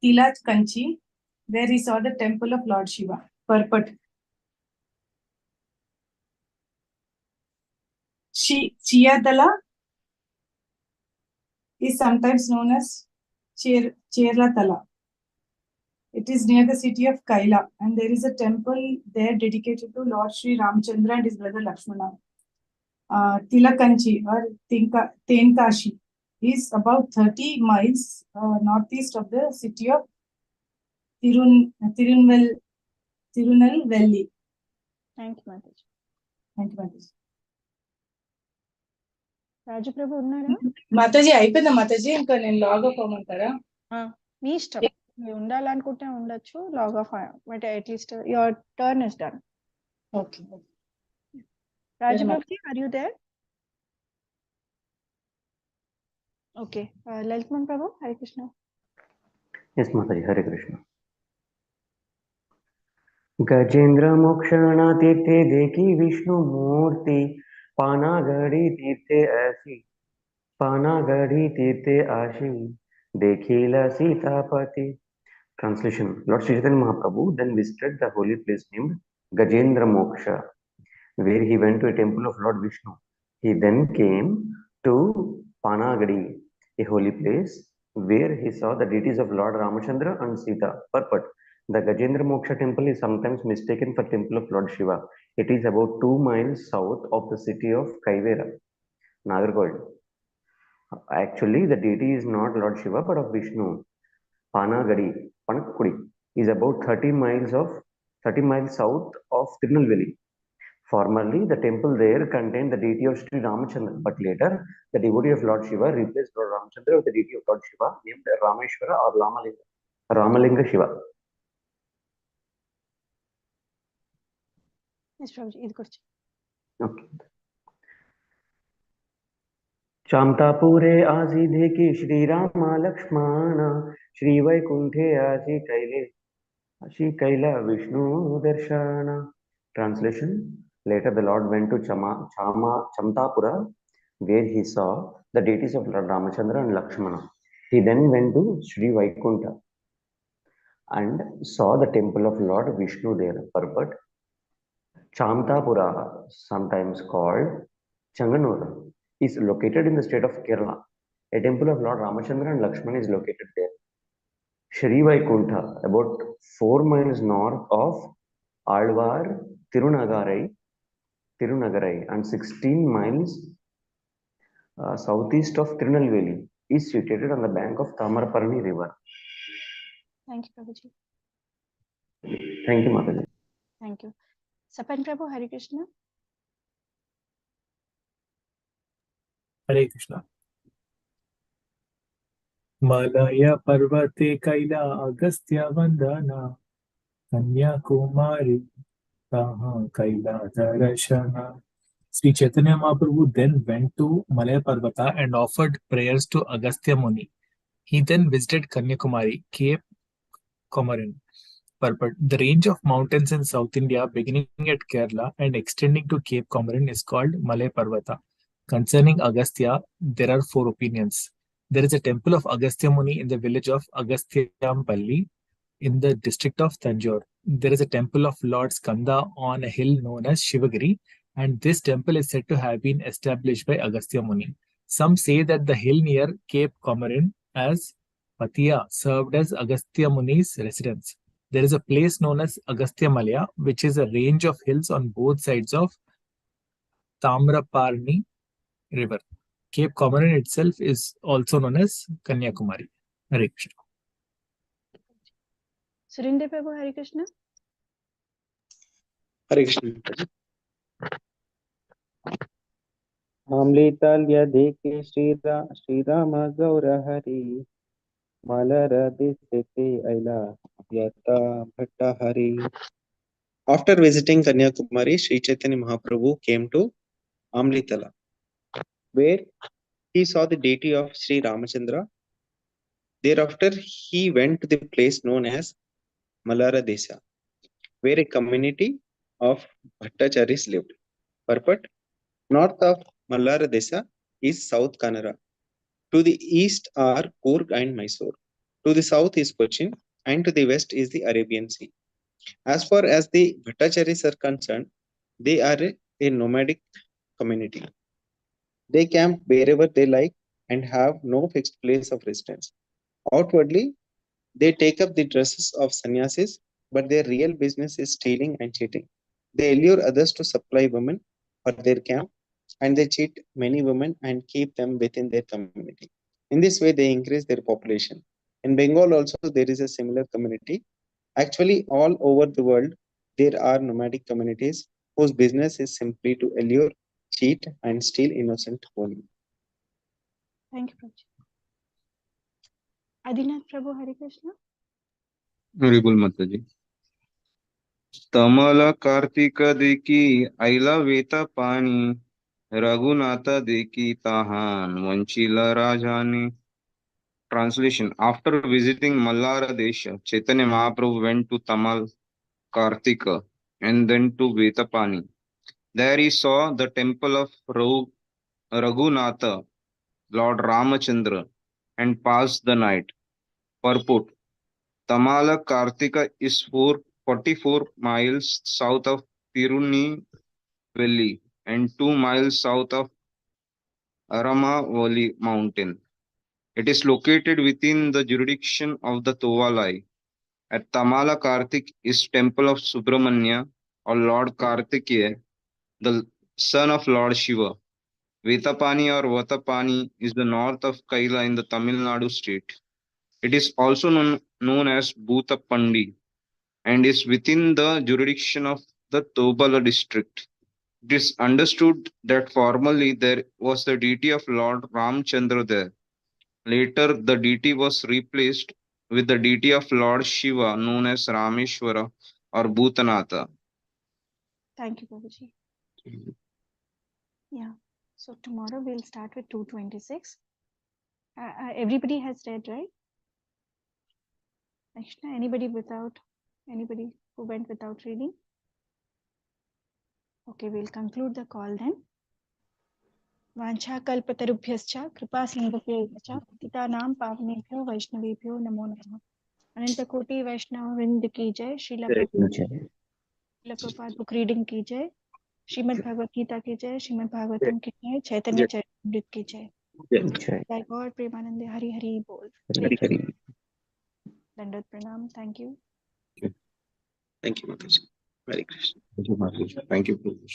Tilach Kanchi, where he saw the temple of Lord Shiva. Purport. Chiyadala is sometimes known as Cherlatala. It is near the city of Kaila, and there is a temple there dedicated to Lord Sri Ramchandra and his brother Lakshmana. Tilakanchi or Tenkashi is about 30 miles northeast of the city of Tirunelveli. Thank you, Mataji. Thank you, Mataji. రాజు ప్రభు ఉన్నారా? మాతాజీ అయిపోయిందా మాతాజీ ఇంకా నేను log of అవ్వమంటారా? మీ ఇష్టం, మీరు ఉండాలనుకుంటే ఉండొచ్చు, log off, but at least your turn is done. Okay. Raju Prabhu, are you there? Okay. Lalitaman Prabhu, Hare Krishna. Yes, Mataji, Hare Krishna. Gajendra मोक्षणा तीर्थे देखी विष्णु मूर्ति पानागढ़ी तीर्थे आशी देखिला Sitapati. Translation. Lord Sri Chaitanya Mahaprabhu then visited the holy place named Gajendra Moksha, where he went to a temple of Lord Vishnu. He then came to Panagadi, a holy place where he saw the deities of Lord Ramachandra and Sita. Purport. The Gajendra Moksha temple is sometimes mistaken for temple of Lord Shiva. It is about 2 miles south of the city of Kaivera, Nagarkoil. Actually, the deity is not Lord Shiva, but of Vishnu. Panakkudi is about 30 miles south of Tirunelveli. Formerly, the temple there contained the deity of Sri Ramachandra, but later the devotee of Lord Shiva replaced Lord Ramachandra with the deity of Lord Shiva named Rameshwara or Ramalinga Shiva. Yes, Prabhuji, ఇది కూడా Okay. चामतापुरे आसीधे की श्री राम लक्ष्मण श्री वैकुंठे आसी कैला विष्णु दर्शन. Translation: Later the Lord went to Chamtapura, where he saw the deities of Lord Ramachandra and Lakshmana. He then went to Sri Vaikunta and saw the temple of Lord Vishnu there. Purport: Chamtapura, sometimes called Changanur, is located in the state of Kerala. A temple of Lord Ramachandra and Lakshmana is located there. Sri Vaikunta, about 4 miles north of Alvar Tirunagarai, and 16 miles southeast of Tirunelveli, is situated on the bank of Tamarapani River. Thank you, Prabhuji. Thank you, Mataji. Thank you. Sapan Prabhu, Hare Krishna. Hare Krishna. Malaya Parvate Kaila Agastya Vandana Kanyakumari Taha Kaila Darashana. Sri Chaitanya Mahaprabhu then went to Malaya Parvata and offered prayers to Agastya Muni. He then visited Kanyakumari, Cape Comorin. Purport: the range of mountains in South India beginning at Kerala and extending to Cape Comorin is called Malay Parvata. Concerning Agastya, there are 4 opinions. There is a temple of Agastya Muni in the village of Agastyampalli in the district of Tanjore. There is a temple of Lord Skanda on a hill known as Shivagiri, and this temple is said to have been established by Agastya Muni. Some say that the hill near Cape Comorin as Patia served as Agastya Muni's residence. There is a place known as Agastya Malaya, which is a range of hills on both sides of Tamraparni River. Cape Comorin itself is also known as Kanyakumari. Hare Krishna. Surendra Prabhu, Hare Krishna. Hare Krishna. Amlitalya deke Sri Rama Gaura Hari Malara Desete Aila Yata Bhatta Hari. After visiting Kanyakumari, Sri Chaitanya Mahaprabhu came to Amlitala, where he saw the deity of Sri Ramachandra. Thereafter, he went to the place known as Malara Desa, where a community of Bhattacharis lived. Purport: north of Mallara Desa is South Kannada. To the east are Coorg and Mysore. To the south is Cochin, and to the west is the Arabian Sea. As far as the Bhattacharis are concerned, they are a nomadic community. They camp wherever they like and have no fixed place of residence. Outwardly, they take up the dresses of sannyasis, but their real business is stealing and cheating. They allure others to supply women for their camp, and they cheat many women and keep them within their community. In this way, they increase their population. In Bengal also, there is a similar community. Actually, all over the world, there are nomadic communities whose business is simply to allure, cheat, and steal innocent women. Thank you, Prabhuji. Adinath Prabhu, Hare Krishna. Honorable Mataji. Tamala Kartika Deki Aila Veta Pani Raghunatha Deki Tahan Vanchila Rajani. Translation: after visiting Mallara Desha, Chaitanya Mahaprabhu went to Tamal Kartika and then to Vetapani. There he saw the temple of Raghunatha, Lord Ramachandra, and passed the night. Purport: Tamala Kartika is 44 miles south of Tirunelveli and 2 miles south of Aramavali mountain. It is located within the jurisdiction of the Tovalai. At Tamala Kartik is temple of Subramanya or Lord Kartikeya, the son of Lord Shiva. Vetapani or Vatapani is the north of Kaila in the Tamil Nadu state. It is also known as Bhutapandi and is within the jurisdiction of the Tobala district. It is understood that formerly there was the deity of Lord Ramchandra there. Later, the deity was replaced with the deity of Lord Shiva known as Rameshwara or Bhutanatha. Thank you, Babaji. Yeah. So tomorrow we'll start with 226. Everybody has read, right? Krishna, anybody who went without reading? Okay, we'll conclude the call then. वाञ्छाकल्पतरुभ्यश्च कृपासिन्धुभ्यश्च पतितानां पावनेभ्यो वैष्णवेभ्यो नमो नमः। अनंतकोटि वैष्णव वृंद की जय। Srila Prabhupada book reading की जय। श्रीमद् भगवत गीता की जय। श्रीमद् भागवतम की जय। चैतन्य चरितामृत की जय। जय गॉड प्रेमानंद हरि हरि बोल। दंडवत प्रणाम। Thank you. Thank you, Mataji. Very Krishna. Thank you, Maharaj. Thank you, Prabhu.